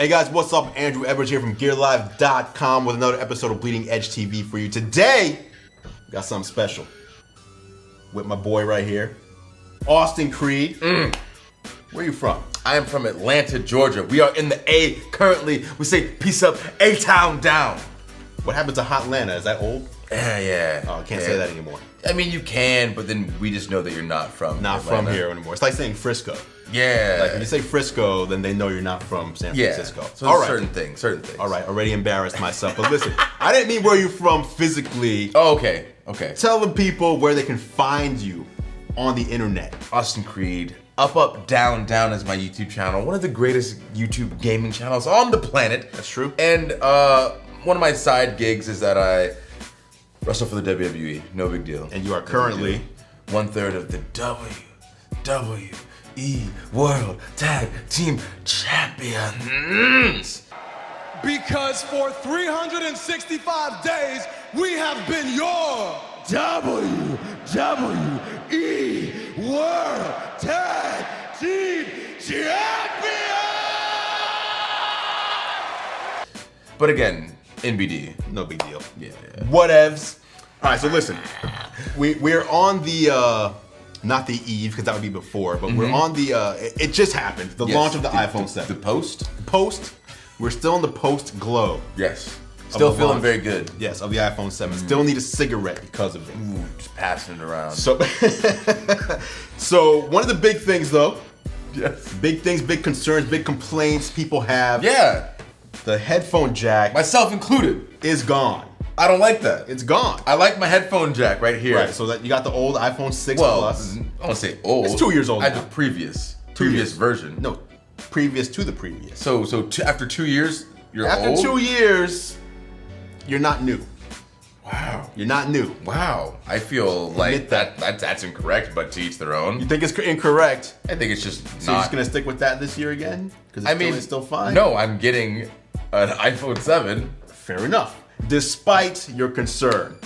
Hey guys, what's up? Andrew Edwards here from GearLive.com with another episode of Bleeding Edge TV for you. Today, we got something special with my boy right here, Austin Creed. Where are you from? I am from Atlanta, Georgia. We are in the A currently. We say peace up, A-Town down. What happened to Hot Atlanta? Is that old? Yeah. Oh, I can't say that anymore. I mean, you can, but then we just know that you're not from Not Atlanta. from here anymore. It's like saying Frisco. Yeah. Like when you say Frisco, then they know you're not from San Francisco. So all right. certain things. All right, already embarrassed myself. But listen, I didn't mean where you're from physically. Oh, okay. Tell the people where they can find you on the internet. Austin Creed. Up, down, down is my YouTube channel. One of the greatest YouTube gaming channels on the planet. That's true. And one of my side gigs is that I wrestle for the WWE. No big deal. And you are currently 1/3 of the WWE World Tag Team Champions. Because for 365 days, we have been your WWE World Tag Team Champions! But again, NBD. no big deal. Yeah. Whatevs. All right, so listen, we're on the not the eve because that would be before, but we're on the it just happened, the launch of the iPhone 7. The post? Post. We're still in the post glow. Yes. Still the feeling launch. very good. Yes, of the iPhone 7. Still need a cigarette because of it. Ooh, just passing it around. So, so one of the big things though, Yes. big things, big concerns, big complaints people have. Yeah. The headphone jack Myself included. is gone. I don't like that. It's gone. I like my headphone jack right here. Right, so that you got the old iPhone 6 Well, Plus. I don't want to say old. It's 2 years old I had now. the previous years. version. No, previous to the previous. So after 2 years, you're After old? 2 years, you're not new. Wow. You're not new. Wow. I feel like Admit that. that's incorrect, but to each their own. You think it's incorrect? I think it's just So you're not. just gonna stick with that this year again? Because it's still fine. No, I'm getting an iPhone 7. Fair enough. Despite your concern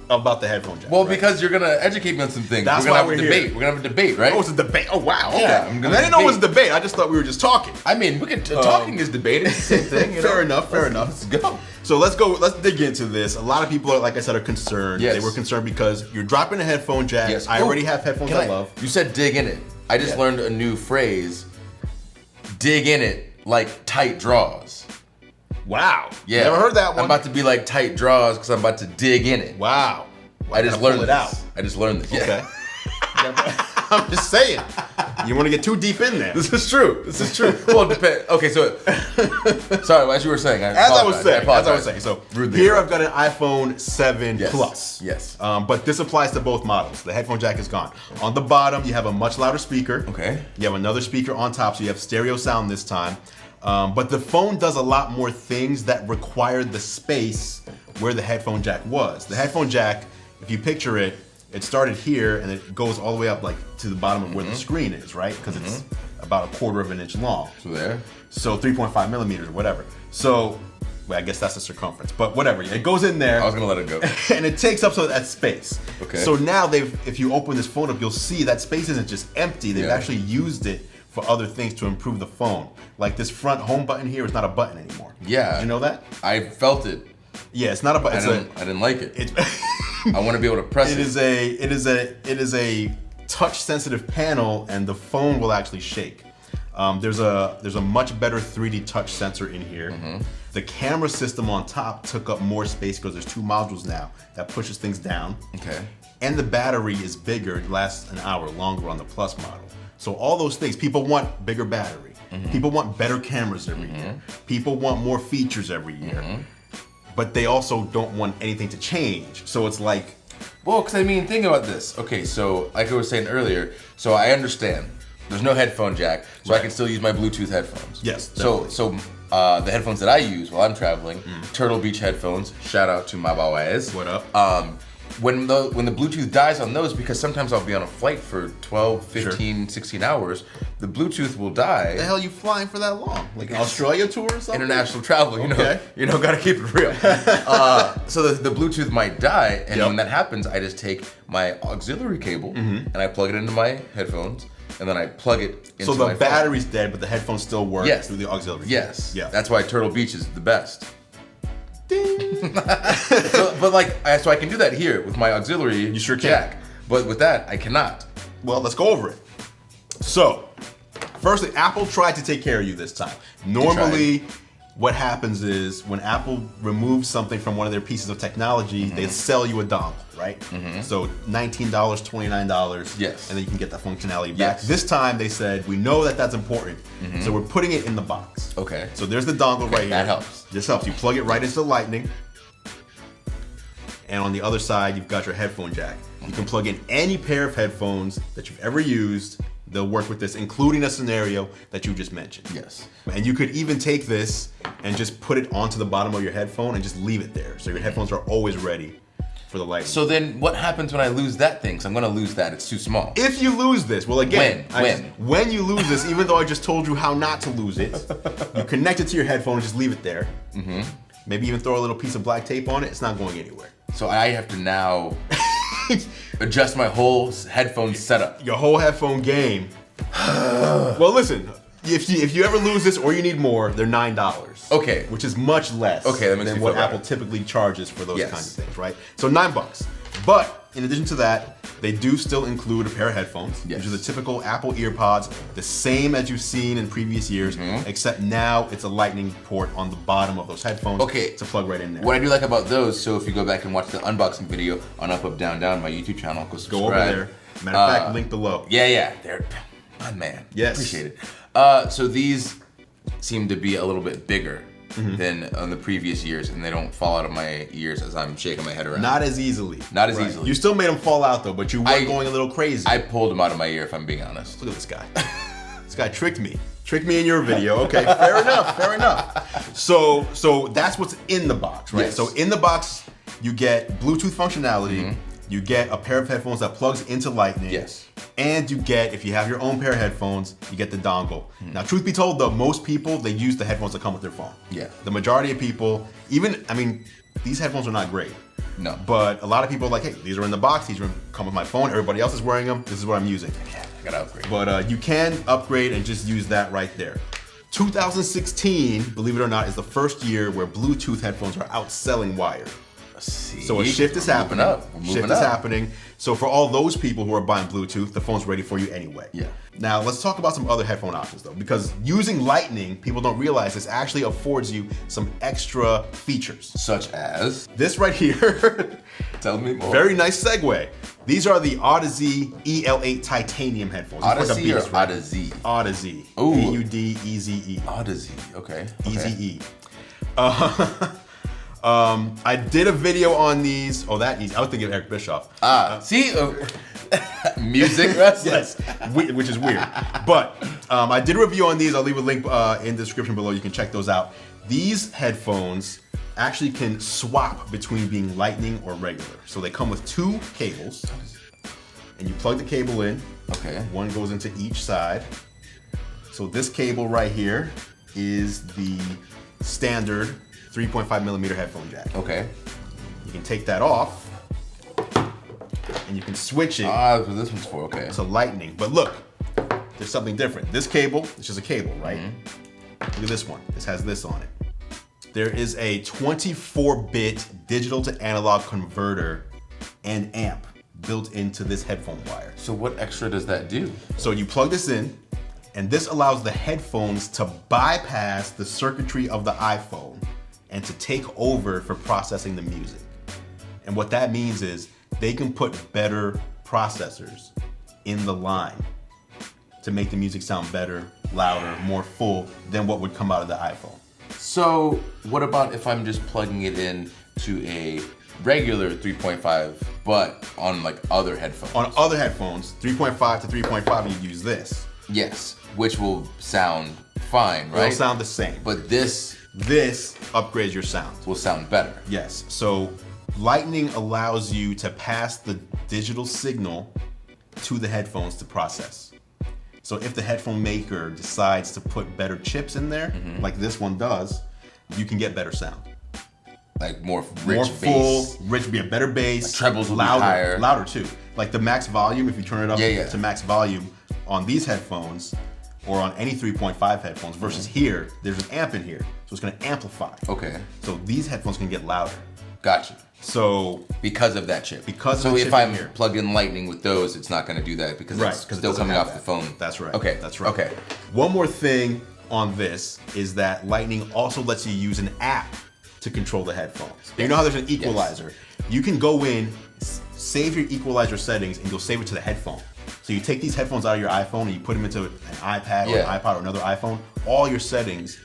about the headphone jack. Well, right? because you're gonna educate me on some things. That's we're gonna why have a we're debate. here. We're gonna have a debate, right? Oh, it's a debate. Oh wow. Okay. Yeah, I'm gonna I didn't know it was a debate. debate. I just thought we were just talking. I mean, we could talking is debating. It's the same thing. You know? Fair enough. Let's go. So let's go. Let's dig into this. A lot of people, are, like I said, are concerned. Yes. They were concerned because you're dropping a headphone jack. Yes. I Oh, already have headphones Can I love. You said dig in it. I just Yeah. learned a new phrase. Dig in it like tight draws. Wow. Yeah. Never heard that one. I'm about to be like tight draws because I'm about to dig in it. Wow. I just Gotta learned pull this. it out. I just learned this. Yeah. Okay. I'm just saying. You want to get too deep in there. This is true. This is true. Well, it depends. Okay, so sorry, as you were saying. As I was apologize. saying. So Rudely here interrupted. I've got an iPhone 7 Yes. Plus. Yes. But this applies to both models. The headphone jack is gone. On the bottom, you have a much louder speaker. Okay. You have another speaker on top, so you have stereo sound this time. But the phone does a lot more things that require the space where the headphone jack was. The headphone jack, if you picture it, it started here and it goes all the way up like to the bottom of where the screen is, right? Because it's about 1/4 of an inch long. So there. So 3.5 millimeters or whatever. So, well, I guess that's the circumference, but whatever. It goes in there. I was gonna let it go. And it takes up some of that space. Okay. So now if you open this phone up, you'll see that space isn't just empty. They've Yeah. actually used it for other things to improve the phone. Like this front home button here is not a button anymore. Yeah. Did you know that? I felt it. Yeah, it's not a button. I didn't like it. It's I want to be able to press it. it is a touch sensitive panel, and the phone will actually shake. There's a much better 3D touch sensor in here. The camera system on top took up more space because there's 2 modules now that pushes things down. Okay. And the battery is bigger, it lasts an hour longer on the Plus model. So all those things, people want bigger battery. People want better cameras every year. People want more features every year. But they also don't want anything to change. So it's like, Well, because I mean, think about this. Okay, so like I was saying earlier, so I understand there's no headphone jack, so I can still use my Bluetooth headphones. Yes, So the headphones that I use while I'm traveling, Turtle Beach headphones. Shout out to my boys. What up? When the Bluetooth dies on those, because sometimes I'll be on a flight for 12, 15, 16 hours, the Bluetooth will die. the hell you flying for that long? Like an Australia tour or something? International travel, Okay. gotta keep it real. So the Bluetooth might die, and Yep. when that happens, I just take my auxiliary cable and I plug it into my headphones, and then I plug it into So my the phone. battery's dead, but the headphones still work Yes. through the auxiliary. Yes. Yeah. That's why Turtle Beach is the best. Ding. But like, so I can do that here with my auxiliary You sure can. jack. But with that, I cannot. Well, let's go over it. So, firstly, Apple tried to take care of you this time. Normally, what happens is when Apple removes something from one of their pieces of technology, they sell you a dongle, right? So $19, $29, Yes. and then you can get that functionality back. Yes. This time they said, we know that that's important, so we're putting it in the box. Okay. So there's the dongle right here. that helps. This helps. You plug it right into the Lightning, and on the other side, you've got your headphone jack. You can plug in any pair of headphones that you've ever used. They'll work with this, including a scenario that you just mentioned. Yes. And you could even take this and just put it onto the bottom of your headphone and just leave it there. So your headphones are always ready for the Lightning. So then what happens when I lose that thing? Because I'm going to lose that. It's too small. If you lose this, well, again, When? when you lose this, even though I just told you how not to lose it, you connect it to your headphone and just leave it there. Maybe even throw a little piece of black tape on it. It's not going anywhere. So I have to now adjust my whole headphone setup. Your whole headphone game. Well, listen. If you ever lose this or you need more, they're $9. Okay. Which is much less Okay, that makes than me what feel better. Apple typically charges for those Yes. kinds of things, right? So $9. But in addition to that, they do still include a pair of headphones. Yes. Which are the typical Apple earpods, the same as you've seen in previous years, except now it's a Lightning port on the bottom of those headphones Okay. to plug right in there. What I do like about those, so if you go back and watch the unboxing video on Up, Up, Down, Down, my YouTube channel, go subscribe. Go over there. Matter of fact, link below. Yeah, they're, man. Yes. Appreciate it. So these seem to be a little bit bigger than on the previous years, and they don't fall out of my ears as I'm shaking my head around. Not as easily. Not as easily. You still made them fall out though, but you were going a little crazy. I pulled them out of my ear, if I'm being honest. Look at this guy. This guy tricked me. Tricked me in your video. Okay, fair enough. Fair enough. So that's what's in the box, right? Yes. So in the box, you get Bluetooth functionality. You get a pair of headphones that plugs into Lightning. Yes. And you get, if you have your own pair of headphones, you get the dongle. Now, truth be told, though, most people, they use the headphones that come with their phone. Yeah. The majority of people, these headphones are not great. No. But a lot of people are like, hey, these are in the box. These come with my phone. Everybody else is wearing them. This is what I'm using. Yeah, I gotta upgrade. But you can upgrade and just use that right there. 2016, believe it or not, is the first year where Bluetooth headphones are outselling wired. See, So a shift is happening. We're moving Shift up. is happening. So for all those people who are buying Bluetooth, the phone's ready for you anyway. Yeah. Now let's talk about some other headphone options though, because using Lightning, people don't realize this actually affords you some extra features. Such as? This right here, Tell me more. very nice segue. These are the Odyssey EL8 titanium headphones. It's like a Odyssey or beast, right? Odyssey? Odyssey. Ooh. Audeze. Odyssey, okay. Eze. I did a video on these. Oh, that easy. I was thinking of Eric Bischoff. See? Music wrestling. Yes, which is weird. But I did a review on these. I'll leave a link in the description below. You can check those out. These headphones actually can swap between being Lightning or regular. So they come with two cables, and you plug the cable in. Okay. One goes into each side. So this cable right here is the standard 3.5 millimeter headphone jack. Okay. You can take that off, and you can switch it That's what this one's for, okay. to Lightning. But look, there's something different. This cable, it's just a cable, right? Look at this one. This has this on it. There is a 24-bit digital to analog converter and amp built into this headphone wire. So what extra does that do? So you plug this in, and this allows the headphones to bypass the circuitry of the iPhone and to take over for processing the music. And what that means is they can put better processors in the line to make the music sound better, louder, more full than what would come out of the iPhone. So what about if I'm just plugging it in to a regular 3.5, but on like other headphones? On other headphones, 3.5 to 3.5, you use this. Yes, which will sound fine, right? It'll sound the same. But this upgrades your sound. will sound better. Yes, so Lightning allows you to pass the digital signal to the headphones to process. So if the headphone maker decides to put better chips in there, like this one does, you can get better sound. Like more rich More full, bass. rich, be a better bass. Like trebles will be louder, higher. Louder too. Like the max volume, if you turn it up Yeah. to max volume, on these headphones or on any 3.5 headphones versus here, there's an amp in here. So it's gonna amplify. Okay. So these headphones can get louder. Gotcha. So because of that chip. Because so of the if chip I'm in here. plugged in Lightning with those, it's not going to do that because it's because still coming off the phone. That's right. Okay. That's right. Okay. One more thing on this is that Lightning also lets you use an app to control the headphones. You know how there's an equalizer? Yes. You can go in, save your equalizer settings, and you'll save it to the headphone. So you take these headphones out of your iPhone and you put them into an iPad or an iPod or another iPhone. All your settings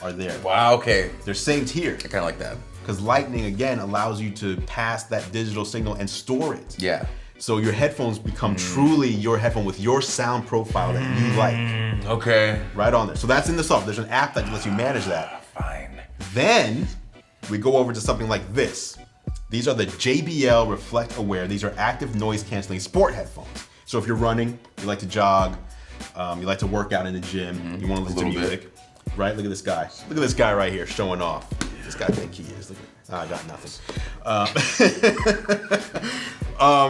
are there. Wow. Okay. They're saved here. I kind of like that. Because Lightning, again, allows you to pass that digital signal and store it. Yeah. So your headphones become truly your headphone with your sound profile that you like. Okay. Right on there. So that's in the software. There's an app that lets you manage that. Fine. Then we go over to something like this. These are the JBL Reflect Aware. These are active noise canceling sport headphones. So if you're running, you like to jog, you like to work out in the gym, you want to listen to music, right? Look at this guy. Look at this guy right here showing off. This guy think he is. Look at, I got nothing.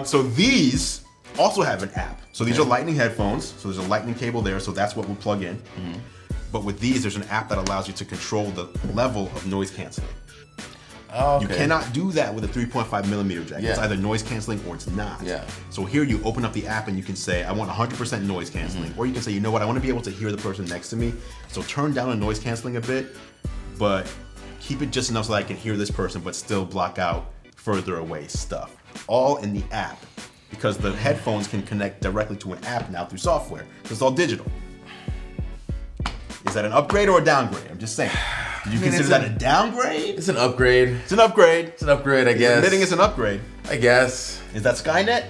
So these also have an app. So these are Lightning headphones. So there's a Lightning cable there. So that's what we'll plug in. But with these, there's an app that allows you to control the level of noise canceling. Oh, okay. You cannot do that with a 3.5 millimeter jack. Yeah. It's either noise canceling or it's not. Yeah. So here you open up the app and you can say, I want 100% noise canceling. Or you can say, you know what, I want to be able to hear the person next to me. So turn down the noise canceling a bit, but keep it just enough so that I can hear this person, but still block out further away stuff. All in the app. Because the headphones can connect directly to an app now through software. It's all digital. Is that an upgrade or a downgrade? I'm just saying. Did you consider that a downgrade? It's an upgrade. It's an upgrade. It's an upgrade, I guess. Admitting it's an upgrade. I guess. Is that Skynet?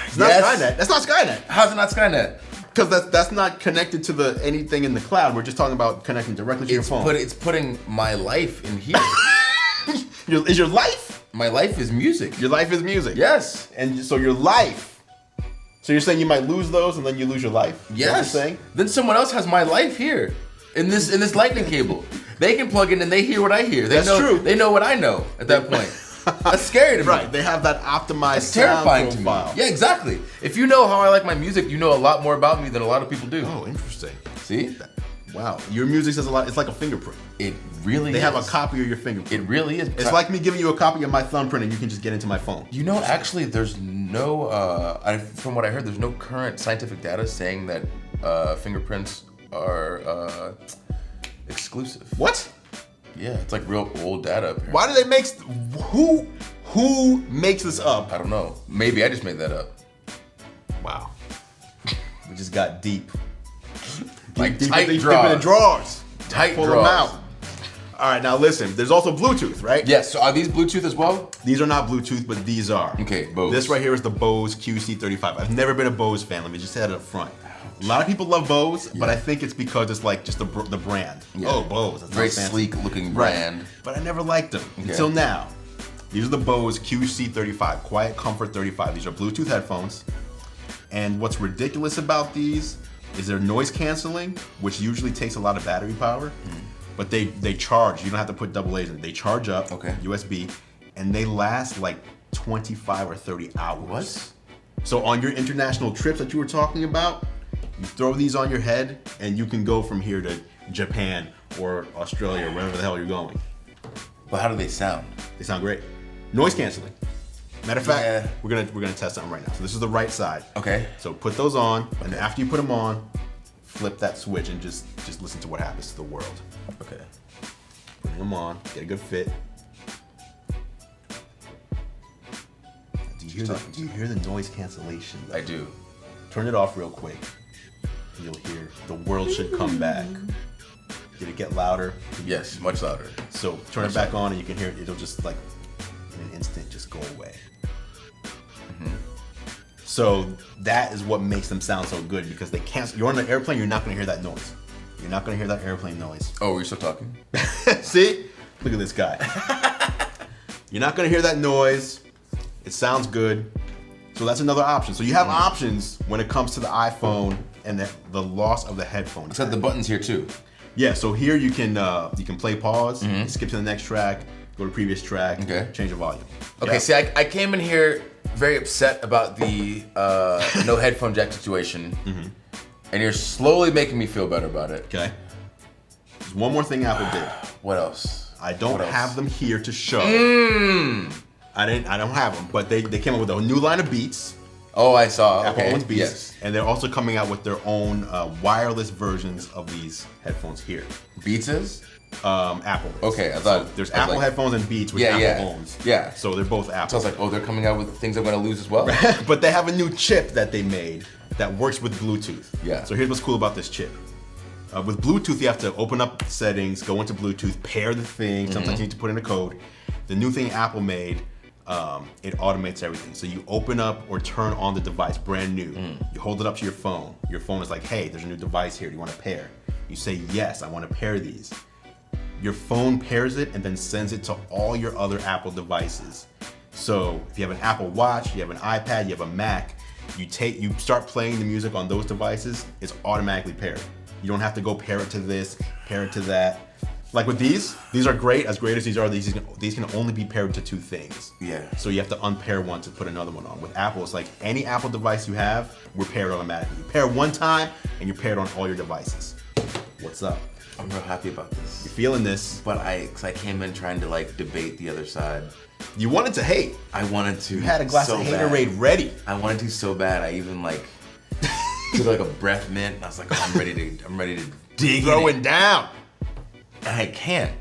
It's not Skynet. That's not Skynet. How's it not Skynet? Because that's not connected to anything in the cloud. We're just talking about connecting directly to your phone. It's putting my life in here. Is your life? My life is music. Your life is music. Yes. And so your life. So you're saying you might lose those and then you lose your life? Yes. What you're saying? Then someone else has my life here in this Lightning cable. They can plug in and they hear what I hear. That's true. They know what I know at that point. That's scary to me. Right. They have that optimized It's terrifying sound profile. to me. Yeah, exactly. If you know how I like my music, you know a lot more about me than a lot of people do. Oh, interesting. See? Wow. Your music says a lot. It's like a fingerprint. It really is. They have a copy of your fingerprint. It really is. It's like me giving you a copy of my thumbprint and you can just get into my phone. You know, actually, there's no, from what I heard, there's no current scientific data saying that fingerprints are exclusive. What? Yeah, it's like real old data. Apparently. Why do they make... Who makes this up? I don't know. Maybe I just made that up. Wow. We just got deep. Like deep tight in draws. the drawers. Tight Pull draws. them out. All right, now listen. There's also Bluetooth, right? Yes. So are these Bluetooth as well? These are not Bluetooth, but these are. Okay, Bose. This right here is the Bose QC35. I've never been a Bose fan. Let me just say that up front. A lot of people love Bose, but I think it's because it's like just the brand. Yeah. Oh, Bose. That's Very fancy. sleek looking brand. Right. But I never liked them until now. These are the Bose QC35, Quiet Comfort 35. These are Bluetooth headphones. And what's ridiculous about these is they're noise canceling, which usually takes a lot of battery power. But they charge. You don't have to put AA in it. They charge up, USB, and they last like 25 or 30 hours. What? So on your international trips that you were talking about, you throw these on your head and you can go from here to Japan or Australia or wherever the hell you're going. But how do they sound? They sound great. Noise canceling. Matter of fact, we're gonna test something right now. So this is the right side. Okay. So put those on, and then after you put them on, flip that switch and just listen to what happens to the world. Okay. Putting them on, get a good fit. Do you hear the noise cancellation? I do. Turn it off real quick. And you'll hear the world should come back. Did it get louder? Yes, much louder. So turn it back on and you can hear it. It'll just like in an instant just go away. So that is what makes them sound so good because they cancel. You're on an airplane, you're not gonna hear that noise. You're not gonna hear that airplane noise. Oh, we're still talking? See? Look at this guy. You're not gonna hear that noise. It sounds good. So that's another option. So you have options when it comes to the iPhone and the loss of the headphone. Except the buttons here too. Yeah, so here you can play pause, skip to the next track, go to previous track, change the volume. Okay, see, I came in here very upset about the no headphone jack situation, and you're slowly making me feel better about it. Okay. There's one more thing Apple did. What else? I don't have them here to show. I don't have them, but they came up with a new line of Beats. Oh, I saw. Apple Okay. owns Beats, Yes. and they're also coming out with their own wireless versions of these headphones here. Beats is? Apple. Is. Okay, I thought So there's I was Apple like- headphones and Beats, which Yeah, Apple yeah. owns. Yeah. So they're both Apple. So I was like, oh, they're coming out with things I'm gonna lose as well. But they have a new chip that they made that works with Bluetooth. Yeah. So here's what's cool about this chip. With Bluetooth, you have to open up settings, go into Bluetooth, pair the thing. Sometimes you need to put in a code. The new thing Apple made, it automates everything. So you open up or turn on the device, brand new. You hold it up to your phone. Your phone is like, hey, there's a new device here. Do you want to pair? You say, yes, I want to pair these. Your phone pairs it and then sends it to all your other Apple devices. So if you have an Apple Watch, you have an iPad, you have a Mac, you start playing the music on those devices, it's automatically paired. You don't have to go pair it to this, pair it to that. Like with these are great. As great as these are, these can only be paired to two things. Yeah. So you have to unpair one to put another one on. With Apple, it's like any Apple device you have, we're paired automatically. You pair one time and you're paired on all your devices. What's up? I'm real happy about this. You're feeling this. But cause I came in trying to like debate the other side. You wanted to hate. I wanted to. You had a glass so of bad. Haterade ready. I wanted to so bad. I even like took like a breath mint. And I was like, oh, I'm ready to dig Throw in it down. And I can't.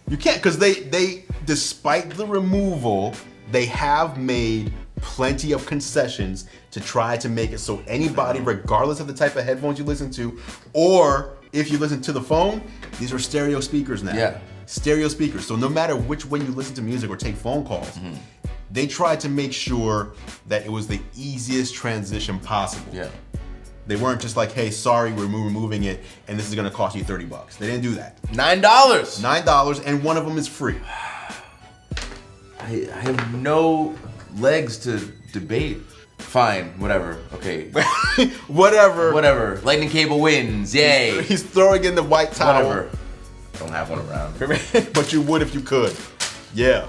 You can't, because they, despite the removal, they have made plenty of concessions to try to make it so anybody, regardless of the type of headphones you listen to, or if you listen to the phone, these are stereo speakers now. Yeah. Stereo speakers. So no matter which way you listen to music or take phone calls, they tried to make sure that it was the easiest transition possible. Yeah. They weren't just like, hey, sorry, we're removing it, and this is gonna cost you $30. They didn't do that. $9. $9, and one of them is free. I have no legs to debate. Fine, whatever. Okay. Whatever. Lightning cable wins. Yay. He's throwing in the white towel. Whatever. I don't have one around. But you would if you could. Yeah.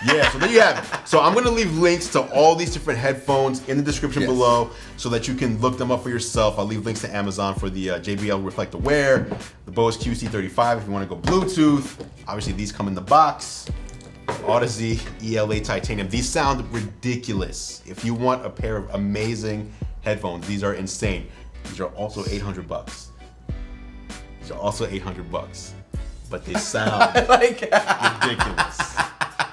Yeah, so there you have it. So I'm gonna leave links to all these different headphones in the description below so that you can look them up for yourself. I'll leave links to Amazon for the JBL Reflector Wear, the Bose QC35 if you wanna go Bluetooth. Obviously these come in the box. Odyssey ELA Titanium. These sound ridiculous. If you want a pair of amazing headphones, these are insane. These are also $800. These are also $800, but they sound ridiculous.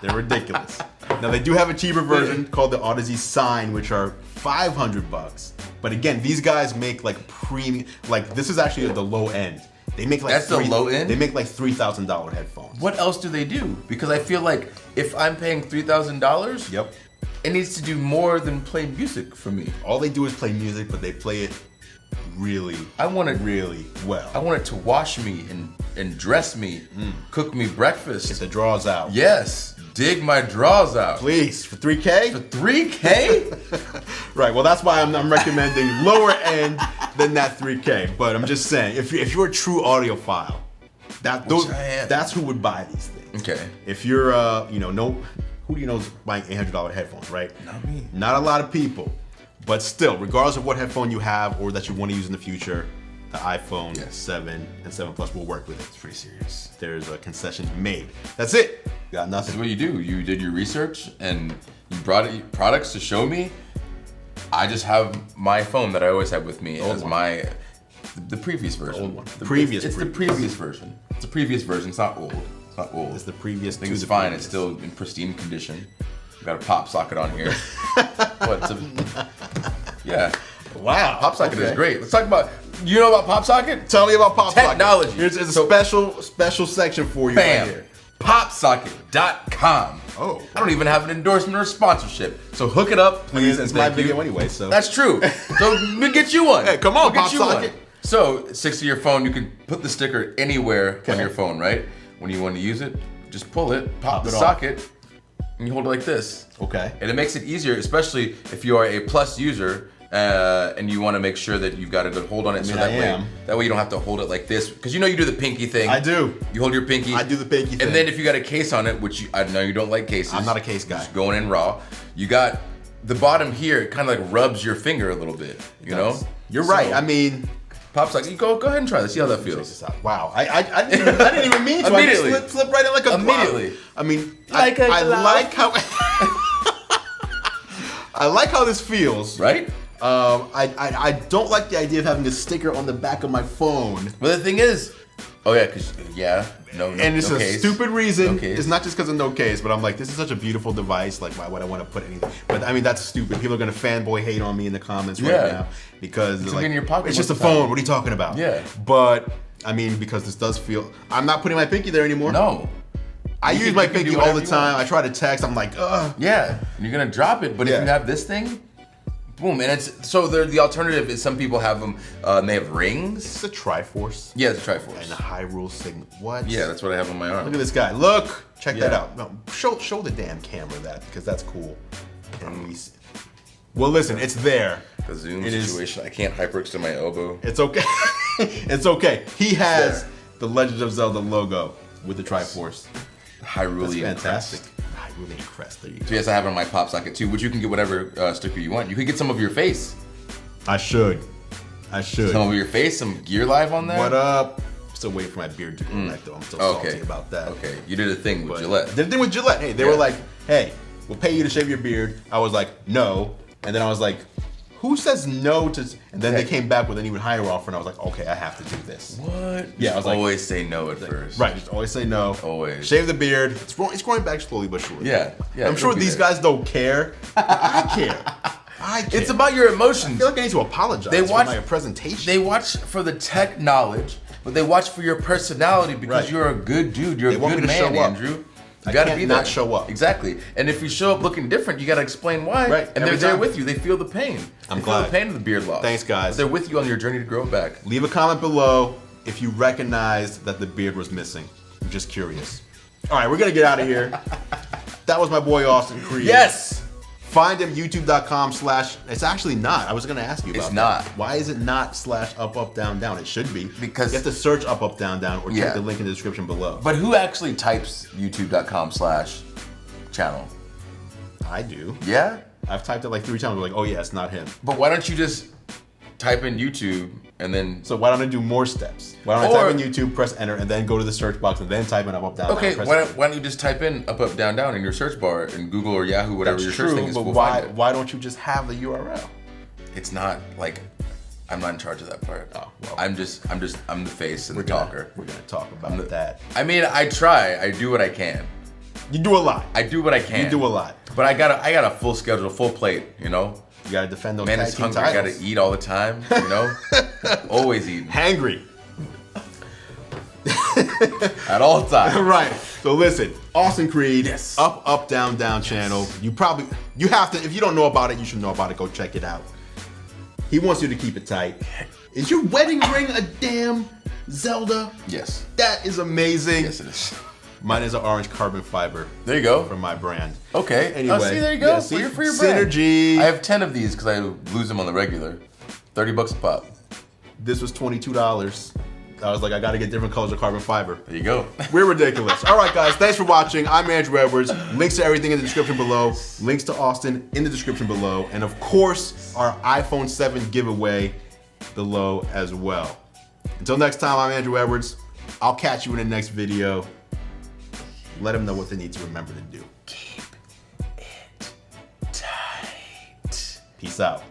They're ridiculous. Now they do have a cheaper version called the Odyssey Sign, which are $500. But again, these guys make like premium. Like this is actually at the low end. They make like That's the low end? They make like $3,000 headphones. What else do they do? Because I feel like if I'm paying $3,000, Yep. it needs to do more than play music for me. All they do is play music, but they play it really, I want it really well. I want it to wash me and dress me, cook me breakfast. Get the draws out. Yes, dig my drawers out. Please, for $3K? For $3K? Right, well that's why I'm recommending lower end than that $3K. But I'm just saying, if you're a true audiophile, I am. that's who would buy these things. Okay. If you're who do you know is buying $800 headphones, right? Not me. Not a lot of people. But still, regardless of what headphone you have or that you want to use in the future, the iPhone 7 and 7 Plus will work with it. It's pretty serious. There's a concession made. That's it. Got This is nothing. what you do. You did your research and you brought products to show me. I just have my phone that I always have with me as the previous version. old one. It's the Previous version. It's the previous version. It's not old. It's not old. It's the previous. I think it's to the fine. previous. It's still in pristine condition. We've got a pop socket on here. Yeah. Wow. Pop socket is great. Let's talk about. You know about pop socket? Tell me about Popsockets. Technology. Here's a So- special section for you Bam. right here. Popsocket.com. Oh. I don't even have an endorsement or sponsorship. So hook it up, please. It's and my thank you. video anyway, so. That's true. So we'll get you one. Hey, come on, We'll get you Popsocket. one. So, sticks to your phone, you can put the sticker anywhere on Okay. your phone, right? When you want to use it, just pull it, pop the it off. socket, and you hold it like this. Okay. And it makes it easier, especially if you are a Plus user, and you want to make sure that you've got a good hold on it, so that way you don't have to hold it like this, because you know you do the pinky thing. I do. You hold your pinky. I do the pinky thing. And then if you got a case on it, which I know you don't like cases. I'm not a case guy. Just going in raw. You got the bottom here, it kind of like rubs your finger a little bit. You know. You're right. I mean, Popsockets, you go ahead and try this. See how that feels. Wow. I didn't even mean to. Immediately. I just slip right in like a Immediately. glove. I mean, I like how I like how this feels. Right? I don't like the idea of having a sticker on the back of my phone. But the thing is, no and it's no a case. stupid reason. No case. It's not just because of no case, but I'm like, this is such a beautiful device. Like, why would I want to put anything? But I mean, that's stupid. People are gonna fanboy hate on me in the comments right now because they're like, in your pocket it's just a most of the phone. time. What are you talking about? Yeah. But I mean, because this does feel. I'm not putting my pinky there anymore. No. I use my pinky all the time. Want. I try to text. I'm like, ugh. Yeah. And you're gonna drop it, but if you have this thing. Boom, and it's so the alternative is some people have them. They have rings. It's a Triforce. Yeah, it's a Triforce. And a Hyrule Sigma. What? Yeah, that's what I have on my arm. Look at this guy. Look, check that out. No, show the damn camera that because that's cool. And we see. Well, listen, it's there. The zoom situation. I can't hyperextend my elbow. It's okay. It's okay. He has the Legend of Zelda logo with the Triforce. Hyrulean. That's fantastic. Hyrulean crest. There you go. So yes, I have it on my Popsocket too, which you can get whatever sticker you want. You could get some of your face. I should. Some of your face, some Gear Live on there. What up? Still waiting for my beard to grow back though. I'm still salty about that. Okay, you did a thing with Gillette. Did a thing with Gillette. Hey, they were like, hey, we'll pay you to shave your beard. I was like, no. And then I was like, who says no to? And then they came back with an even higher offer, and I was like, okay, I have to do this. What? Yeah, I was like, always say no at first. Right, just always say no. Always. Shave the beard. It's growing back slowly but surely. Yeah. I'm sure these guys don't care. I care. It's about your emotions. I feel like I need to apologize for my presentation. They watch for the tech knowledge, but they watch for your personality because you're a good dude. You're a good man, Andrew. You gotta be there. Not show up. Exactly. And if you show up looking different, you gotta explain why. Right. And they're there with you. They feel the pain. I'm glad. glad. Feel the pain of the beard loss. Thanks, guys. But they're with you on your journey to grow back. Leave a comment below if you recognize that the beard was missing. I'm just curious. All right, we're gonna get out of here. That was my boy Austin Creed. Yes. Find him youtube.com/ it's actually not. I was gonna ask you about It's not. That. Why is it not / up up down down? It should be. Because you have to search up up down down or check the link in the description below. But who actually types youtube.com/channel? I do. Yeah? I've typed it like 3 times. I'm like, oh yeah, it's not him. But why don't you just type in YouTube and then... So why don't I do more steps? Why don't I type in YouTube, press enter, and then go to the search box and then type in up up down down? Okay, why don't you just type in up up down down in your search bar in Google or Yahoo, whatever your search thing is. But why don't you just have the URL? It's not like... I'm not in charge of that part. Oh, well. I'm the face and the talker. We're gonna talk about that. I mean, I try. I do what I can. You do a lot. I do what I can. You do a lot. But I got a full schedule, full plate, you know? You gotta defend those Man tag is team hungry, titles. gotta eat all the time, you know? Always eating. Hangry. At all times. Right. So listen, Austin Creed, Yes. Up Up Down Down channel. You have to, if you don't know about it, you should know about it. Go check it out. He wants you to keep it tight. Is your wedding ring a damn Zelda? Yes. That is amazing. Yes, it is. Mine is an orange carbon fiber. There you go. From my brand. Okay. Anyway. See, there you go. Yeah, see? For your brand. Synergy. I have 10 of these because I lose them on the regular. $30 a pop. This was $22. I was like, I gotta get different colors of carbon fiber. There you go. We're ridiculous. All right, guys, thanks for watching. I'm Andrew Edwards. Links to everything in the description below. Links to Austin in the description below. And of course, our iPhone 7 giveaway below as well. Until next time, I'm Andrew Edwards. I'll catch you in the next video. Let them know what they need to remember to do. Keep it tight. Peace out.